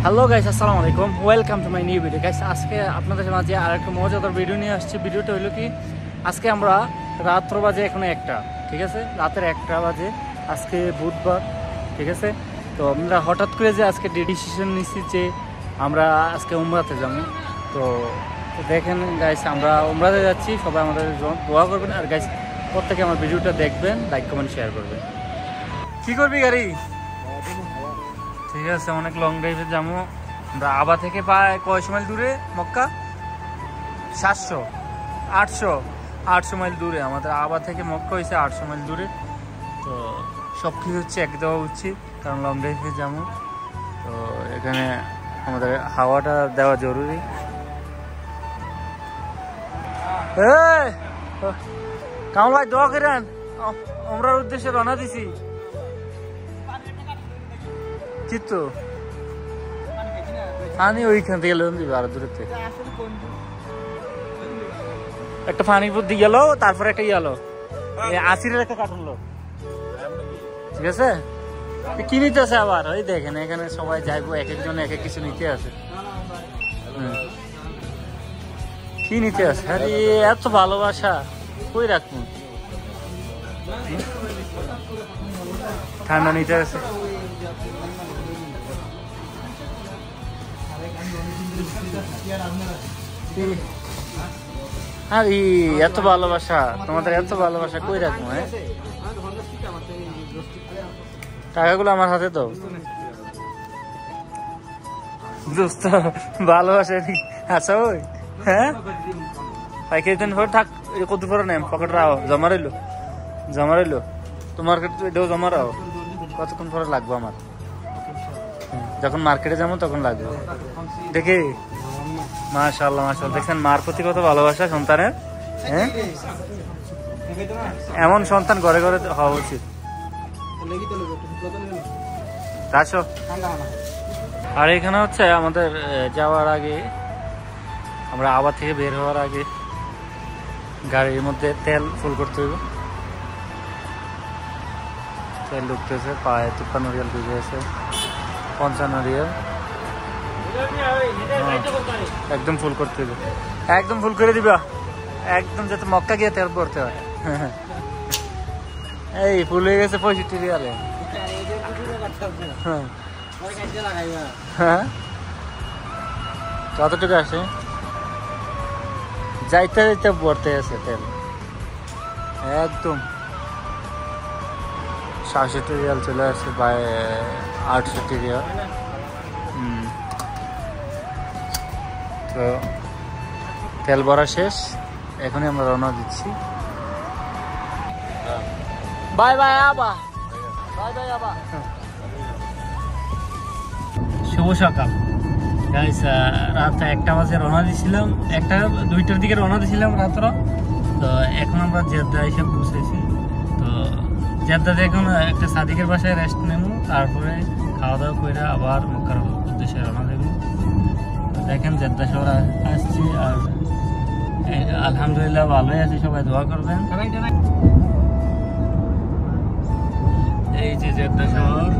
Hello guys, আসসালামু আলাইকুম, welcome to my new video. Guys, আজকে আপনাদের মাঝে আর একটা মজাদার ভিডিও নিয়ে আসছি। ভিডিওটা হলো কি, আজকে আমরা রাত্র বাজে এখন 1টা, ঠিক আছে, রাতের 1টা বাজে, আজকে বুধবার, ঠিক আছে। তো আমরা হঠাৎ করে যে আজকে ডিসিশন নিচ্ছি যে আমরা আজকে উমরাতে যাবো। তো দেখেন গাইস, আমরা উমরাতে যাচ্ছি, সবাই আমাদের দোয়া করবেন। আর গাইস, প্রত্যেকে আমার ভিডিওটা দেখবেন, লাইক কমেন্ট শেয়ার করবেন। কি করবি গাড়ি? ঠিক আছে, অনেক লং ড্রাইভে যাবো আমরা। আবা থেকে প্রায় কয়শো মাইল দূরে মক্কা? 800 মাইল দূরে আমাদের আবা থেকে মক্কা হয়েছে, 800 মাইল দূরে। তো সব কিছু হচ্ছে এক দেওয়া উচিত, কারণ লং ড্রাইভে যাবো। তো এখানে আমাদের হাওয়াটা দেওয়া জরুরি। কামাল ভাই, দোয়া করেন, আমরার উদ্দেশ্যে রওনা দিছি। চিত্ত পানি ওইখান থেকে লোন দিবে, আরো দূরের থেকে একটা পানি বুদ্ধি গেল, তারপরে একটা গেলো আসিরের একটা কাটলো, ঠিক আছে। কি নিতে আছে আবার? ওই দেখেন এখানে সবাই যাইবো, এক একজন এক এক কিছু নিতে আছে। কি নিতে আছে? আরে এত ভালোবাসা কই রাখুন। ঠান্ডা নিতে আছে, আর এত ভালোবাসা তোমাদের, এত ভালোবাসা কই রাখবো? হ্যাঁ, টাকাগুলো আমার হাতে দাও দোস্ত, ভালোবাসা। আচ্ছা ওই, হ্যাঁ পাইকারি দিন পর থাক, কত পরে নেম পকেট রাও, জমা রইলো তোমার এটাও জমা রাও। কতক্ষণ পরে লাগবো আমার? যখন মার্কেটে যাবো তখন লাগবে। দেখি, মাশাআল্লাহ মাশাআল্লাহ, দেখছেন মার প্রতি কত ভালোবাসা সন্তানের। হ্যাঁ, এমন সন্তান ঘরে ঘরে হওয়া উচিত। আর এখানে হচ্ছে আমাদের যাওয়ার আগে, আমরা আবার থেকে বের হওয়ার আগে গাড়ির মধ্যে তেল ফুল করতে হবে। তেল ঢুকতেছে, পায়ে 53 রিয়াল ঢুকে আছে, 55 রিয়াল। একদম ফুল করতে হবে, একদম ফুল করে দিবা, একদম যাতে মক্কা গিয়ে তেল ভরতে হয়। এই ফুল হয়ে গেছে 65 রিয়ালে। হ্যাঁ, কতটুকু আসে? যাইতে যাইতে ভরতে আছে তেল, একদম 67 রিয়াল চলে আসে, বাই 68 রিয়াল। তো তেল ভরা শেষ, এখনই আমরা রওনা দিচ্ছি। বাই বাই আবা, বাই বাই আবা। শুভ সকাল গাইস, রাত 1টা বাজে রওনা দিয়েছিলাম, 1টা-2টার দিকে রওনা দিয়েছিলাম রাত্র। তো এখন আমরা জেদ্দা এসে পৌঁছেছি। তো জেদ্দাতে এখন একটা সাদিকের বাসায় রেস্ট নেব, তারপরে খাওয়া দাওয়া করে আবার মক্কার উদ্দেশ্যে রওনা দেবো। দেখেন জেদ্দা শহর আসছি, আর আলহামদুলিল্লাহ ভালোই আছি, সবাই দোয়া করবেন। এই যে জেদ্দা শহর,